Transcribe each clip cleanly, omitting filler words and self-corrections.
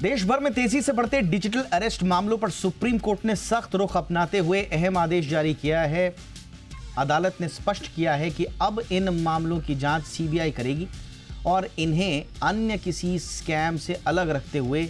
देश भर में तेजी से बढ़ते डिजिटल अरेस्ट मामलों पर सुप्रीम कोर्ट ने सख्त रुख अपनाते हुए अहम आदेश जारी किया है। अदालत ने स्पष्ट किया है कि अब इन मामलों की जांच सीबीआई करेगी और इन्हें अन्य किसी स्कैम से अलग रखते हुए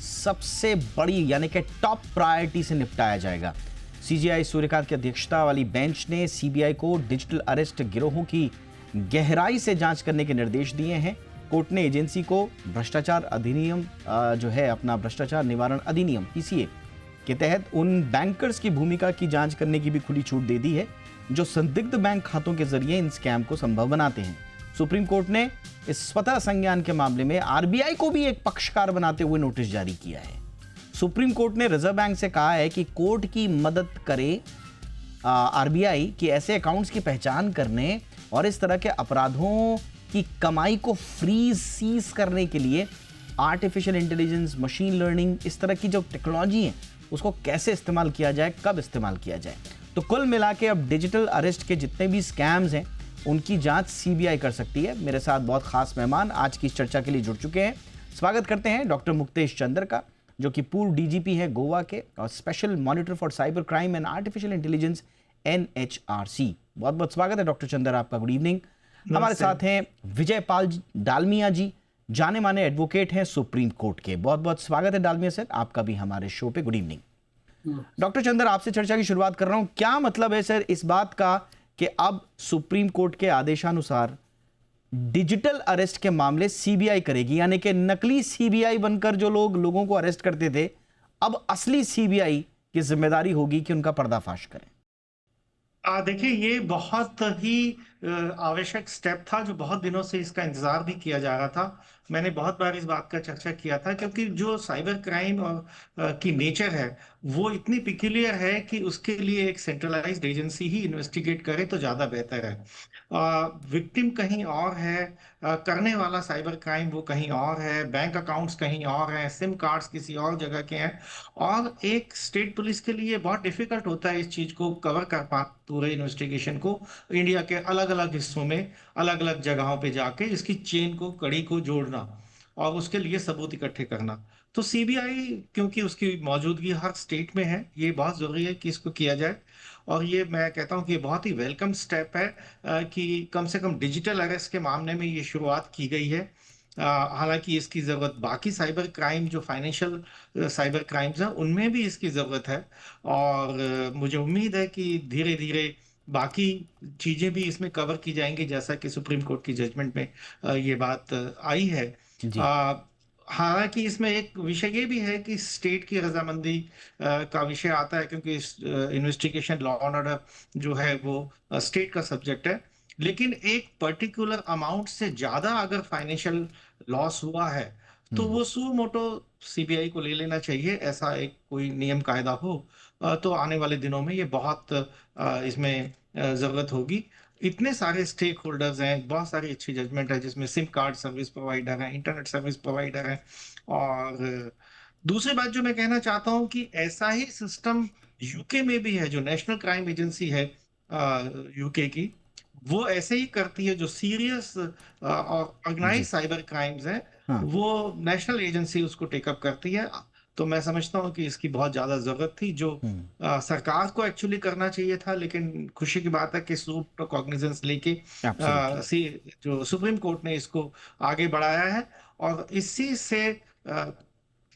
सबसे बड़ी यानी कि टॉप प्रायोरिटी से निपटाया जाएगा। सीजेआई सूर्यकांत की अध्यक्षता वाली बेंच ने सीबीआई को डिजिटल अरेस्ट गिरोहों की गहराई से जांच करने के निर्देश दिए हैं। कोर्ट ने एजेंसी को भ्रष्टाचार अधिनियम भ्रष्टाचार निवारण अधिनियम पीसीए के तहत उन बैंकर्स की भूमिका की जांच करने की भी खुली छूट दे दी है जो संदिग्ध बैंक खातों के जरिए इन स्कैम को संभव बनाते हैं। सुप्रीम कोर्ट ने इस स्वतः संज्ञान के मामले में आरबीआई को भी एक पक्षकार बनाते हुए नोटिस जारी किया है। सुप्रीम कोर्ट ने रिजर्व बैंक से कहा है कि कोर्ट की मदद करे आरबीआई कि ऐसे अकाउंट्स की पहचान करने और इस तरह के अपराधों की कमाई को फ्रीज सीज करने के लिए आर्टिफिशियल इंटेलिजेंस, मशीन लर्निंग, इस तरह की जो टेक्नोलॉजी है उसको कैसे इस्तेमाल किया जाए, कब इस्तेमाल किया जाए। तो कुल मिला के अब डिजिटल अरेस्ट के जितने भी स्कैम्स हैं उनकी जांच सीबीआई कर सकती है। मेरे साथ बहुत खास मेहमान आज की इस चर्चा के लिए जुड़ चुके हैं। स्वागत करते हैं डॉक्टर मुक्तेश चंद्र का, जो कि पूर्व डीजीपी है गोवा के और special monitor for cyber crime and artificial intelligence NHRC। बहुत बहुत स्वागत है डॉक्टर चंद्र आपका। Good evening. हमारे साथ हैं विजय पाल डालमिया जी, जाने माने एडवोकेट हैं सुप्रीम कोर्ट के। बहुत बहुत स्वागत है डालमिया सर आपका भी हमारे शो पे। Good evening. डॉक्टर चंद्र, आपसे चर्चा की शुरुआत कर रहा हूं। क्या मतलब है सर इस बात का कि अब सुप्रीम कोर्ट के आदेशानुसार डिजिटल अरेस्ट के मामले सीबीआई करेगी, यानी कि नकली सीबीआई बनकर जो लोगों को अरेस्ट करते थे, अब असली सीबीआई की जिम्मेदारी होगी कि उनका पर्दाफाश करें? देखिए, ये बहुत ही आवश्यक स्टेप था जो बहुत दिनों से इसका इंतजार भी किया जा रहा था। मैंने बहुत बार इस बात का चर्चा किया था क्योंकि जो साइबर क्राइम और की नेचर है वो इतनी पिक्यूलियर है कि उसके लिए एक सेंट्रलाइज्ड एजेंसी ही इन्वेस्टिगेट करे तो ज्यादा बेहतर है। विक्टिम कहीं और है, करने वाला साइबर क्राइम वो कहीं और है, बैंक अकाउंट्स कहीं और हैं, सिम कार्ड्स किसी और जगह के हैं और एक स्टेट पुलिस के लिए बहुत डिफिकल्ट होता है इस चीज को कवर कर पा पूरे इन्वेस्टिगेशन को इंडिया के अलग अलग हिस्सों में अलग अलग जगहों पे जाके इसकी चेन को, कड़ी को जोड़ना और उसके लिए सबूत इकट्ठे करना। तो सीबीआई, क्योंकि उसकी मौजूदगी हर स्टेट में है, ये बहुत जरूरी है कि इसको किया जाए और ये मैं कहता हूँ कि बहुत ही वेलकम स्टेप है कि कम से कम डिजिटल अरेस्ट के मामले में ये शुरुआत की गई है। हालांकि इसकी जरूरत बाकी साइबर क्राइम, जो फाइनेंशियल साइबर क्राइम्स हैं, उनमें भी इसकी जरूरत है और मुझे उम्मीद है कि धीरे धीरे बाकी चीजें भी इसमें कवर की जाएंगी, जैसा कि सुप्रीम कोर्ट की जजमेंट में ये बात आई है। जी। हालांकि इसमें एक विषय ये भी है कि स्टेट की रजामंदी का विषय आता है क्योंकि इन्वेस्टिगेशन, लॉ एंड ऑर्डर जो है वो स्टेट का सब्जेक्ट है। लेकिन एक पर्टिकुलर अमाउंट से ज्यादा अगर फाइनेंशियल लॉस हुआ है तो वो सुओ मोटो सीबीआई को ले लेना चाहिए। ऐसा एक कोई नियम कायदा हो तो आने वाले दिनों में ये बहुत इसमें जरूरत होगी। इतने सारे स्टेक होल्डर्स हैं, बहुत सारी अच्छी जजमेंट है जिसमें सिम कार्ड सर्विस प्रोवाइडर है, इंटरनेट सर्विस प्रोवाइडर है और दूसरी बात जो मैं कहना चाहता हूं कि ऐसा ही सिस्टम यूके में भी है। जो नेशनल क्राइम एजेंसी है यूके की, वो ऐसे ही करती है। जो सीरियस और ऑर्गेनाइज जी। साइबर क्राइम्स हैं हाँ। वो नेशनल एजेंसी उसको टेकअप करती है। तो मैं समझता हूँ कि इसकी बहुत ज्यादा जरूरत थी, जो सरकार को एक्चुअली करना चाहिए था। लेकिन खुशी की बात है कि सूट कॉग्निजेंस लेके एब्सोल्युटली। जो सुप्रीम कोर्ट ने इसको आगे बढ़ाया है और इसी से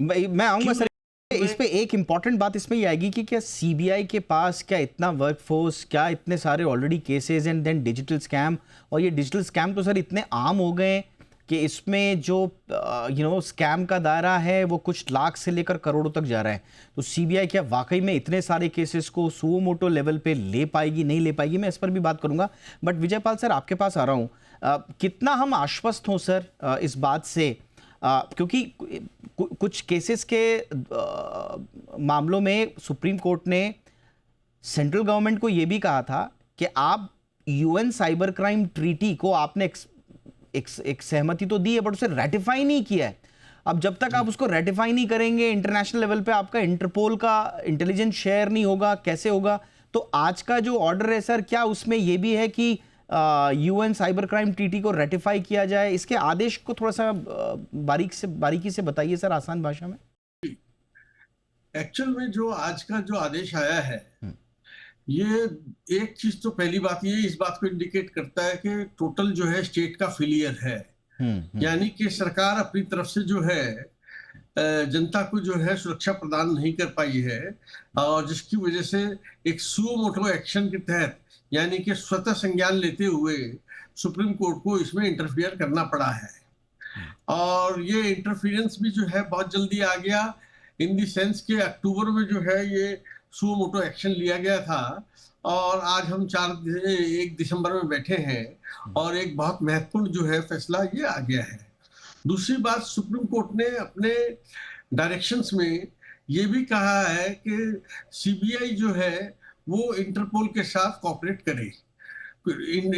मैं आऊंगा क्यों सर इस हुए। पे। एक इंपॉर्टेंट बात इसमें ये आएगी कि क्या सीबीआई के पास क्या इतना वर्कफोर्स, क्या इतने सारे already cases and then digital scam, और ये डिजिटल स्कैम तो सर इतने आम हो गए कि इसमें जो स्कैम का दायरा है वो कुछ लाख से लेकर करोड़ों तक जा रहा है। तो सीबीआई क्या वाकई में इतने सारे केसेस को सुओ मोटो लेवल पे ले पाएगी, नहीं ले पाएगी, मैं इस पर भी बात करूंगा। बट विजयपाल सर आपके पास आ रहा हूं। कितना हम आश्वस्त हों सर इस बात से, क्योंकि कुछ केसेस के मामलों में सुप्रीम कोर्ट ने सेंट्रल गवर्नमेंट को यह भी कहा था कि आप यूएन साइबर क्राइम ट्रीटी को आपने एक सहमति तो दी है बट उसे रेटिफाई नहीं किया है। अब जब तक आप उसको रेटिफाई नहीं करेंगे, इंटरनेशनल लेवल पे आपका इंटरपोल का इंटेलिजेंस शेयर नहीं होगा, कैसे होगा? तो आज का जो ऑर्डर है सर, क्या उसमें यह भी है कि यूएन साइबर क्राइम ट्रीटी को रेटिफाई किया जाए? इसके आदेश को थोड़ा सा बारीकी से बताइए सर, आसान भाषा में। एक्चुअल में जो आज का जो आदेश आया है, हम्म, ये एक चीज तो पहली बात ये इस बात को इंडिकेट करता है कि टोटल जो है स्टेट का फेलियर है। यानी कि सरकार अपनी तरफ से जो है जनता को जो है सुरक्षा प्रदान नहीं कर पाई है, और जिसकी वजह से एक सुओ मोटो एक्शन के तहत, यानी कि स्वतः संज्ञान लेते हुए सुप्रीम कोर्ट को इसमें इंटरफियर करना पड़ा है। और ये इंटरफियरेंस भी जो है बहुत जल्दी आ गया, इन दी सेंस के अक्टूबर में जो है ये सुओ मोटो एक्शन लिया गया था, और आज हम 1 दिसंबर में बैठे हैं और एक बहुत महत्वपूर्ण जो है फैसला ये आ गया है। दूसरी बात, सुप्रीम कोर्ट ने अपने डायरेक्शंस में ये भी कहा है कि सीबीआई जो है वो इंटरपोल के साथ कोऑपरेट करे।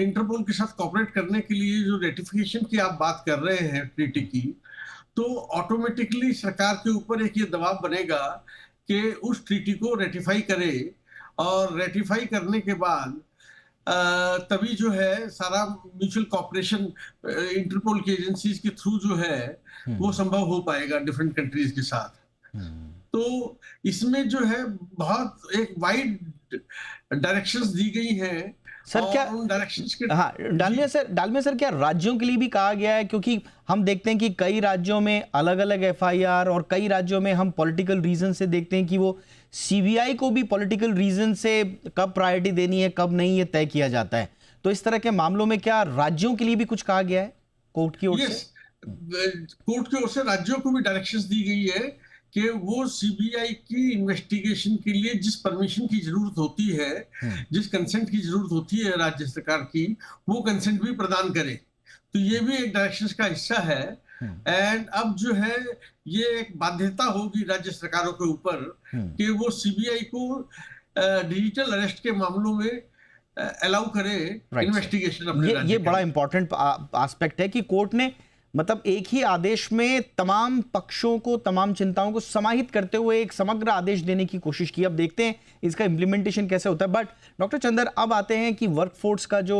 इंटरपोल के साथ कोऑपरेट करने के लिए जो रेटिफिकेशन की आप बात कर रहे हैं ट्रीटी की, तो ऑटोमेटिकली सरकार के ऊपर एक ये दबाव बनेगा कि उस ट्रीटी को रेटिफाई करे, और रेटिफाई करने के बाद तभी जो है सारा म्यूचुअल कॉपरेशन इंटरपोल की एजेंसीज के थ्रू जो है वो संभव हो पाएगा डिफरेंट कंट्रीज के साथ। तो इसमें जो है बहुत एक वाइड डायरेक्शंस दी गई हैं सर। क्या उन डायरेक्शंस के हाँ, डालमिया सर, क्या राज्यों के लिए भी कहा गया है? क्योंकि हम देखते हैं कि कई राज्यों में अलग अलग एफआईआर, और कई राज्यों में हम पॉलिटिकल रीजन से देखते हैं कि वो सीबीआई को भी पॉलिटिकल रीजन से कब प्रायोरिटी देनी है कब नहीं, ये तय किया जाता है। तो इस तरह के मामलों में क्या राज्यों के लिए भी कुछ कहा गया है कोर्ट की ओर से? कोर्ट की ओर से राज्यों को भी डायरेक्शंस दी गई है कि वो सीबीआई की इन्वेस्टिगेशन के लिए जिस परमिशन की जरूरत होती है, जिस कंसेंट की जरूरत होती है राज्य सरकार की, वो कंसेंट भी प्रदान करे। तो ये भी एक डायरेक्शंस का हिस्सा है। एंड अब जो है ये एक बाध्यता होगी राज्य सरकारों के ऊपर कि वो सीबीआई को डिजिटल अरेस्ट के मामलों में अलाउ करे इन्वेस्टिगेशन अपने राज्य। ये बड़ा इंपॉर्टेंट एस्पेक्ट है कि कोर्ट ने मतलब एक ही आदेश में तमाम पक्षों को, तमाम चिंताओं को समाहित करते हुए एक समग्र आदेश देने की कोशिश की। अब देखते हैं इसका इम्प्लीमेंटेशन कैसे होता है। बट डॉक्टर चंदर, अब आते हैं कि वर्कफोर्स का जो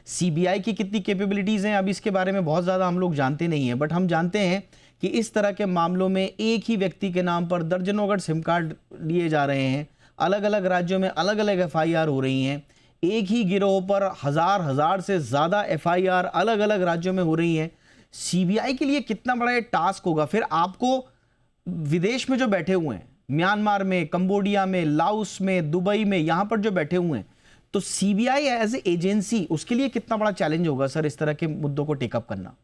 सीबीआई की कितनी कैपेबिलिटीज़ हैं, अब इसके बारे में बहुत ज़्यादा हम लोग जानते नहीं हैं। बट हम जानते हैं कि इस तरह के मामलों में एक ही व्यक्ति के नाम पर दर्जनों गढ़ सिम कार्ड लिए जा रहे हैं, अलग अलग राज्यों में अलग अलग एफआईआर हो रही हैं, एक ही गिरोह पर हजार से ज्यादा एफआईआर अलग अलग राज्यों में हो रही हैं। सीबीआई के लिए कितना बड़ा ये टास्क होगा? फिर आपको विदेश में जो बैठे हुए हैं, म्यांमार में, कंबोडिया में, लाओस में, दुबई में, यहां पर जो बैठे हुए हैं, तो सीबीआई एज ए एजेंसी, उसके लिए कितना बड़ा चैलेंज होगा सर इस तरह के मुद्दों को टेकअप करना?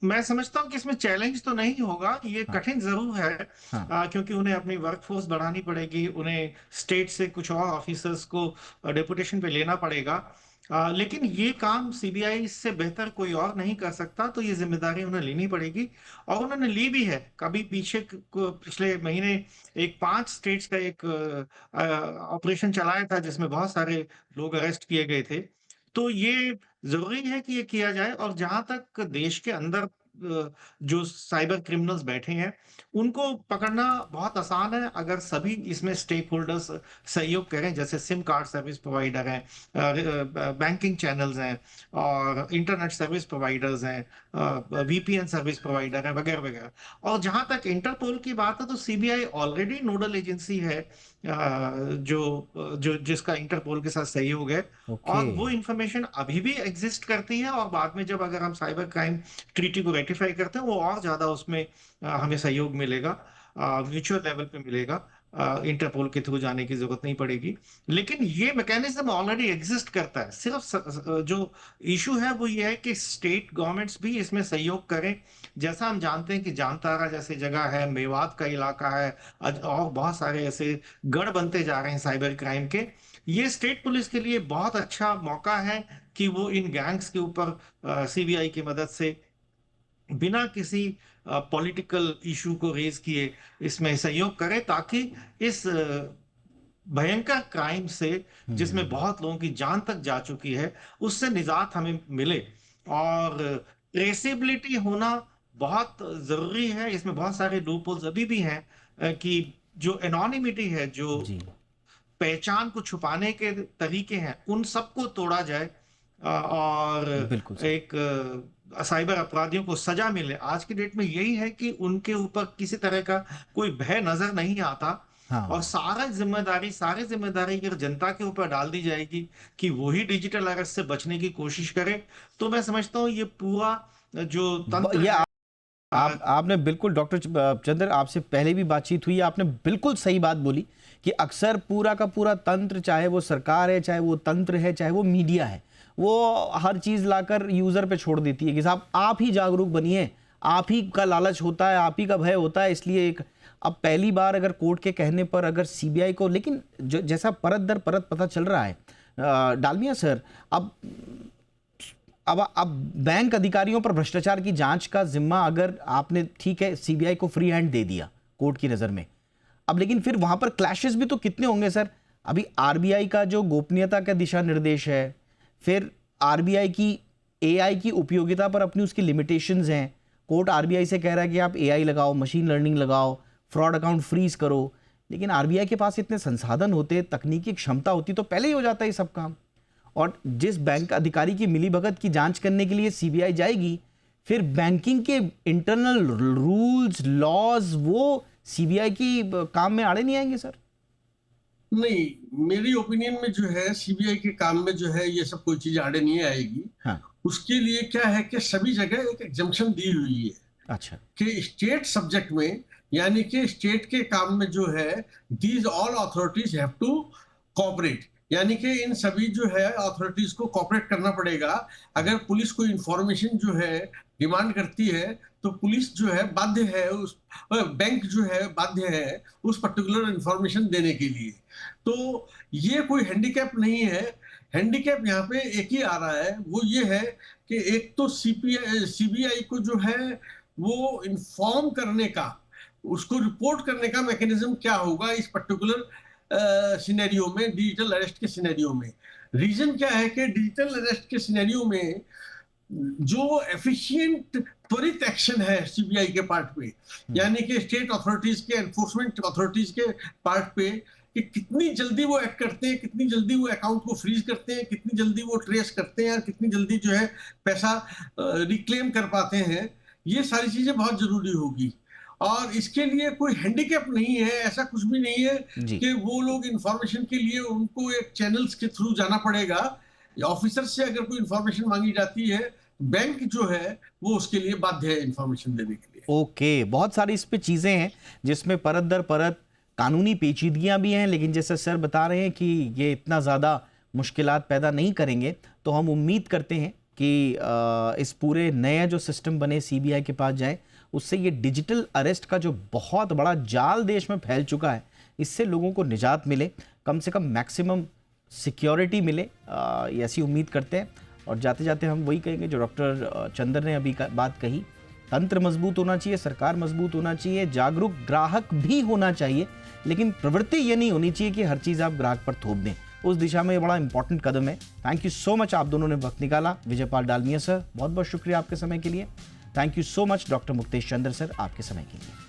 मैं समझता हूं कि इसमें चैलेंज तो नहीं होगा, ये कठिन जरूर है। क्योंकि उन्हें अपनी वर्कफोर्स बढ़ानी पड़ेगी, उन्हें स्टेट से कुछ और ऑफिसर्स को डेपुटेशन पे लेना पड़ेगा। लेकिन ये काम सीबीआई से बेहतर कोई और नहीं कर सकता, तो ये जिम्मेदारी उन्हें लेनी पड़ेगी, और उन्होंने ली भी है। कभी पिछले महीने एक 5 स्टेट्स का एक ऑपरेशन चलाया था जिसमें बहुत सारे लोग अरेस्ट किए गए थे। तो ये जरूरी है कि ये किया जाए, और जहां तक देश के अंदर जो साइबर क्रिमिनल्स बैठे हैं उनको पकड़ना बहुत आसान है अगर सभी इसमें स्टेक होल्डर्स सहयोग करें, जैसे सिम कार्ड सर्विस प्रोवाइडर हैं, बैंकिंग चैनल्स हैं, और इंटरनेट सर्विस प्रोवाइडर्स हैं, वीपीएन सर्विस प्रोवाइडर हैं, वगैरह वगैरह। और जहां तक इंटरपोल की बात है, तो सीबीआई ऑलरेडी नोडल एजेंसी है जो जिसका इंटरपोल के साथ सहयोग है। और वो इंफॉर्मेशन अभी भी एग्जिस्ट करती है, और बाद में जब अगर हम साइबर क्राइम ट्रीटी को रेटिफाई करते हैं, वो और ज्यादा उसमें हमें सहयोग मिलेगा, म्यूचुअल लेवल पे मिलेगा। इंटरपोल के थ्रू जाने की जरूरत नहीं पड़ेगी। लेकिन ये मैकेनिज्म ऑलरेडी एग्जिस्ट करता है। सिर्फ जो इशू है वो ये है कि स्टेट गवर्नमेंट्स भी इसमें सहयोग करें। जैसा हम जानते हैं कि जामताड़ा जैसे जगह है, मेवात का इलाका है, और बहुत सारे ऐसे गढ़ बनते जा रहे हैं साइबर क्राइम के। ये स्टेट पुलिस के लिए बहुत अच्छा मौका है कि वो इन गैंग्स के ऊपर सीबीआई की मदद से बिना किसी पॉलिटिकल इशू को रेज किए इसमें सहयोग करे, ताकि इस भयंकर क्राइम से, जिसमें बहुत लोगों की जान तक जा चुकी है, उससे निजात हमें मिले। और ट्रेसेबिलिटी होना बहुत जरूरी है। इसमें बहुत सारे लूपहोल्स अभी भी हैं कि जो एनोनिमिटी है, जो जी पहचान को छुपाने के तरीके हैं, उन सबको तोड़ा जाए और बिल्कुल सही। एक साइबर अपराधियों को सजा मिले। आज की डेट में यही है कि उनके ऊपर किसी तरह का कोई भय नजर नहीं आता और हाँ सारी जिम्मेदारी अगर जनता के ऊपर डाल दी जाएगी कि वही डिजिटल अरेस्ट से बचने की कोशिश करे, तो मैं समझता हूँ ये पूरा जो तंत्र ये है। आपने बिल्कुल डॉक्टर चंद्र, आपसे पहले भी बातचीत हुई, आपने बिल्कुल सही बात बोली कि अक्सर पूरा का पूरा तंत्र, चाहे वो सरकार है, चाहे वो तंत्र है, चाहे वो मीडिया है, वो हर चीज लाकर यूजर पे छोड़ देती है कि साहब आप ही जागरूक बनिए, आप ही का लालच होता है, आप ही का भय होता है। इसलिए एक अब पहली बार अगर कोर्ट के कहने पर अगर सीबीआई को, लेकिन जैसा परत दर परत पता चल रहा है डालमिया सर, अब बैंक अधिकारियों पर भ्रष्टाचार की जांच का जिम्मा अगर आपने, ठीक है, सीबीआई को फ्री हैंड दे दिया कोर्ट की नजर में, अब लेकिन फिर वहां पर क्लैशेस भी तो कितने होंगे सर। अभी आरबीआई का जो गोपनीयता का दिशा निर्देश है, फिर आरबीआई की एआई की उपयोगिता पर अपनी उसकी लिमिटेशंस हैं। कोर्ट आरबीआई से कह रहा है कि आप एआई लगाओ, मशीन लर्निंग लगाओ, फ्रॉड अकाउंट फ्रीज करो, लेकिन आरबीआई के पास इतने संसाधन होते, तकनीकी क्षमता होती तो पहले ही हो जाता है ये सब काम। और जिस बैंक अधिकारी की मिलीभगत की जांच करने के लिए सीबीआई जाएगी, फिर बैंकिंग के इंटरनल रूल्स लॉज वो सीबीआई की काम में आड़े नहीं आएंगे सर? नहीं, मेरी ओपिनियन में जो है सीबीआई के काम में जो है ये सब कोई चीज आड़े नहीं आएगी। हाँ। उसके लिए क्या है कि सभी जगह एक एग्जम्पशन दी हुई है अच्छा। कि स्टेट सब्जेक्ट में, यानी कि स्टेट के काम में जो है these all authorities have to cooperate, यानी कि इन सभी जो है अथॉरिटीज को कोऑपरेट करना पड़ेगा। अगर पुलिस कोई इंफॉर्मेशन जो है डिमांड करती है तो पुलिस जो है बाध्य है, उस बैंक जो है बाध्य है उस पर्टिकुलर इंफॉर्मेशन देने के लिए। तो ये कोई हैंडीकैप नहीं है। हैंडीकैप यहाँ पे एक ही आ रहा है, वो ये है कि एक तो सीबीआई को जो है वो इन्फॉर्म करने का, उसको रिपोर्ट करने का मैकेनिज्म क्या होगा इस पर्टिकुलर सिनेरियो में, डिजिटल अरेस्ट के सिनेरियो में। रीजन क्या है कि डिजिटल अरेस्ट के सिनेरियो में जो एफिशिएंट त्वरित एक्शन है सीबीआई के पार्ट पे, यानी कि स्टेट अथॉरिटीज के, एनफोर्समेंट अथॉरिटीज के पार्ट पे, कि कितनी जल्दी वो एक्ट करते हैं, कितनी जल्दी वो अकाउंट को फ्रीज करते हैं, कितनी जल्दी वो ट्रेस करते हैं और कितनी जल्दी जो है पैसा रिक्लेम कर पाते हैं, ये सारी चीजें बहुत जरूरी होगी। और इसके लिए कोई हैंडीकैप नहीं है, ऐसा कुछ भी नहीं है कि वो लोग इंफॉर्मेशन के लिए उनको एक चैनल्स के थ्रू जाना पड़ेगा। ऑफिसर से अगर कोई इंफॉर्मेशन मांगी जाती है, बैंक जो है वो उसके लिए बाध्य है इंफॉर्मेशन देने के लिए। ओके, बहुत सारी इस पे चीजें हैं जिसमें परत दर परत कानूनी पेचीदगियां भी हैं, लेकिन जैसे सर बता रहे हैं कि ये इतना ज़्यादा मुश्किलात पैदा नहीं करेंगे, तो हम उम्मीद करते हैं कि इस पूरे नया जो सिस्टम बने सीबीआई के पास जाए, उससे ये डिजिटल अरेस्ट का जो बहुत बड़ा जाल देश में फैल चुका है, इससे लोगों को निजात मिले, कम से कम मैक्सिमम सिक्योरिटी मिले, ये ऐसी उम्मीद करते हैं। और जाते जाते हम वही कहेंगे जो डॉक्टर चंद्र ने अभी बात कही, तंत्र मजबूत होना चाहिए, सरकार मजबूत होना चाहिए, जागरूक ग्राहक भी होना चाहिए, लेकिन प्रवृत्ति ये नहीं होनी चाहिए कि हर चीज़ आप ग्राहक पर थोप दें। उस दिशा में ये बड़ा इंपॉर्टेंट कदम है। थैंक यू सो मच, आप दोनों ने वक्त निकाला। विजयपाल डालमिया सर, बहुत बहुत शुक्रिया आपके समय के लिए। Thank you so much doctor Muktesh Chandra sir, आपके समय के लिए।